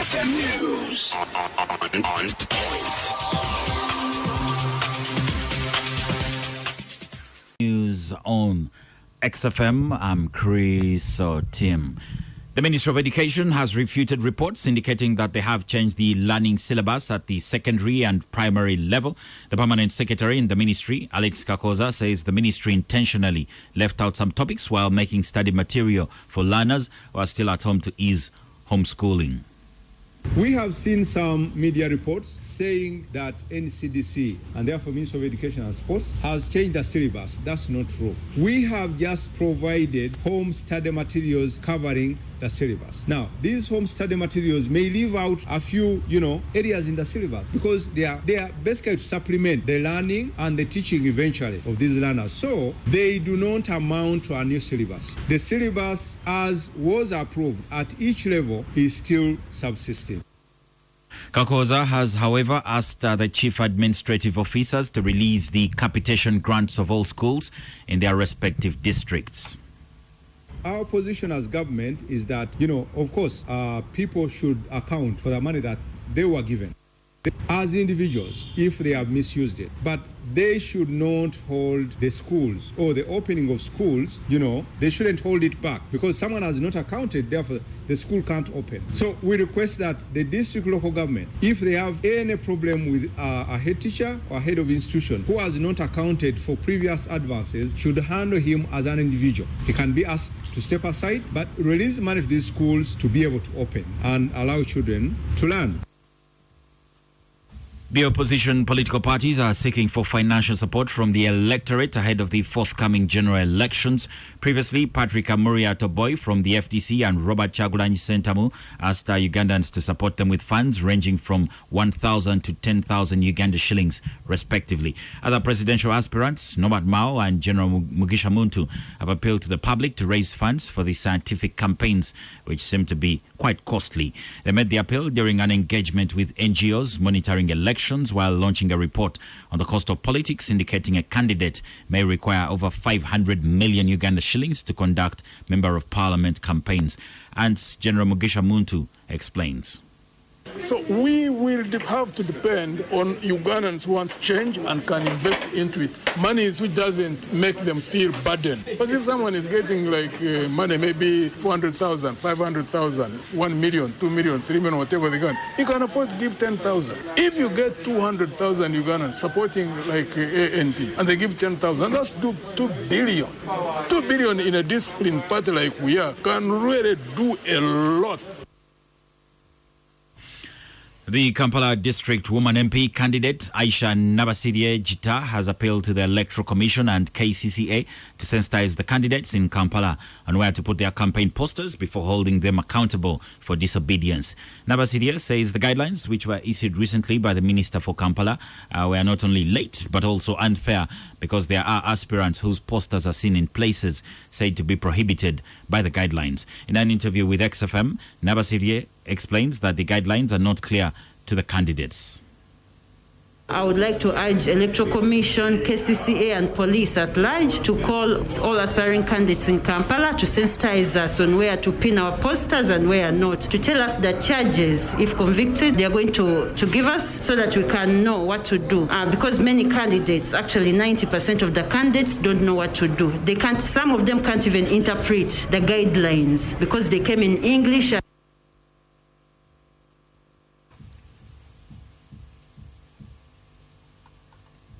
XFM News. On point. News on XFM. I'm Chris Tim. The Ministry of Education has refuted reports indicating that they have changed the learning syllabus at the secondary and primary level. The permanent secretary in the ministry, Alex Kakoza, says the ministry intentionally left out some topics while making study material for learners who are still at home to ease homeschooling. We have seen some media reports saying that NCDC and therefore Ministry of Education and Sports has changed the syllabus. That's not true. We have just provided home study materials covering the syllabus. Now, these home study materials may leave out a few, areas in the syllabus because they are basically to supplement the learning and the teaching eventually of these learners. So they do not amount to a new syllabus. The syllabus as was approved at each level is still subsisting. Kakoza has, however, asked the chief administrative officers to release the capitation grants of all schools in their respective districts. Our position as government is that, of course, people should account for the money that they were given as individuals if they have misused it. But they should not hold the schools or the opening of schools, they shouldn't hold it back because someone has not accounted, therefore the school can't open. So we request that the district local government, if they have any problem with a head teacher or head of institution who has not accounted for previous advances, should handle him as an individual. He can be asked to step aside, but release money to these schools to be able to open and allow children to learn. The opposition political parties are seeking for financial support from the electorate ahead of the forthcoming general elections. Previously, Patrick Amuria Toboy from the FDC and Robert Chagulanyi Sentamu asked Ugandans to support them with funds ranging from 1,000 to 10,000 Uganda shillings, respectively. Other presidential aspirants, Norbert Mao and General Mugisha Muntu, have appealed to the public to raise funds for the scientific campaigns, which seem to be quite costly. They made the appeal during an engagement with NGOs monitoring elections while launching a report on the cost of politics, indicating a candidate may require over 500 million Uganda shillings to conduct Member of Parliament campaigns. And General Mugisha Muntu explains. So we will have to depend on Ugandans who want change and can invest into it. Money which doesn't make them feel burdened. But if someone is getting money, maybe 400,000, 500,000, 1 million, 2 million, 3 million, whatever they can afford to give 10,000. If you get 200,000 Ugandans supporting ANT and they give 10,000, that's 2 billion. 2 billion in a disciplined party like we are can really do a lot. The Kampala District Woman MP candidate Aisha Nabasirie Jita has appealed to the Electoral Commission and KCCA to sensitize the candidates in Kampala on where to put their campaign posters before holding them accountable for disobedience. Nabasirie says the guidelines, which were issued recently by the Minister for Kampala, were not only late but also unfair because there are aspirants whose posters are seen in places said to be prohibited by the guidelines. In an interview with XFM, Nabasirie explains that the guidelines are not clear to the candidates. I would like to urge Electoral Commission, KCCA and police at large to call all aspiring candidates in Kampala to sensitize us on where to pin our posters and where not, to tell us the charges, if convicted, they are going to give us so that we can know what to do. Because many candidates, actually 90% of the candidates don't know what to do. Some of them can't even interpret the guidelines because they came in English.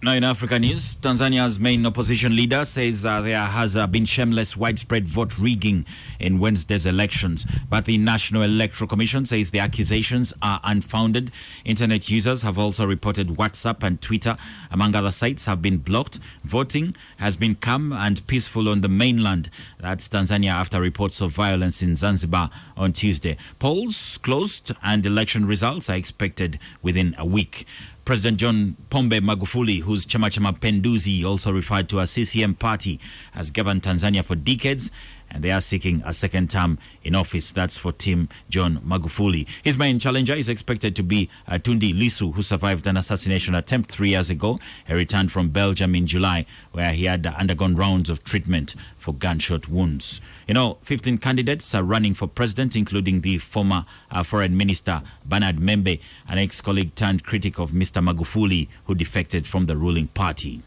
Now in Africa news, Tanzania's main opposition leader says there has been shameless widespread vote rigging in Wednesday's elections. But the National Electoral Commission says the accusations are unfounded. Internet users have also reported WhatsApp and Twitter, among other sites, have been blocked. Voting has been calm and peaceful on the mainland. That's Tanzania after reports of violence in Zanzibar on Tuesday. Polls closed and election results are expected within a week. President John Pombe Magufuli, whose Chama cha Mapinduzi, also referred to as CCM party, has governed Tanzania for decades, and they are seeking a second term in office. That's for Team John Magufuli. His main challenger is expected to be Tundi Lisu, who survived an assassination attempt 3 years ago. He returned from Belgium in July, where he had undergone rounds of treatment for gunshot wounds. 15 candidates are running for president, including the former foreign minister Bernard Membe, an ex-colleague turned critic of Mr. Magufuli, who defected from the ruling party.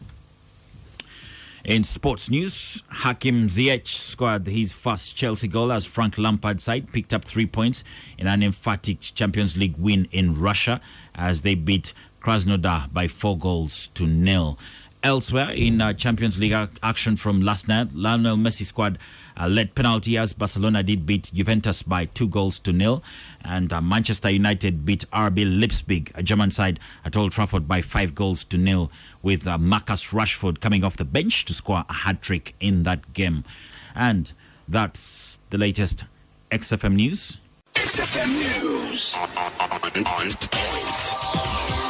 In sports news, Hakim Ziyech scored his first Chelsea goal as Frank Lampard's side picked up 3 points in an emphatic Champions League win in Russia as they beat Krasnodar by 4-0. Elsewhere in Champions League action from last night, Lionel Messi squad led penalty as Barcelona did beat Juventus by 2-0, and Manchester United beat RB Leipzig, a German side, at Old Trafford by 5-0, with Marcus Rashford coming off the bench to score a hat-trick in that game. And that's the latest XFM News. XFM News on point.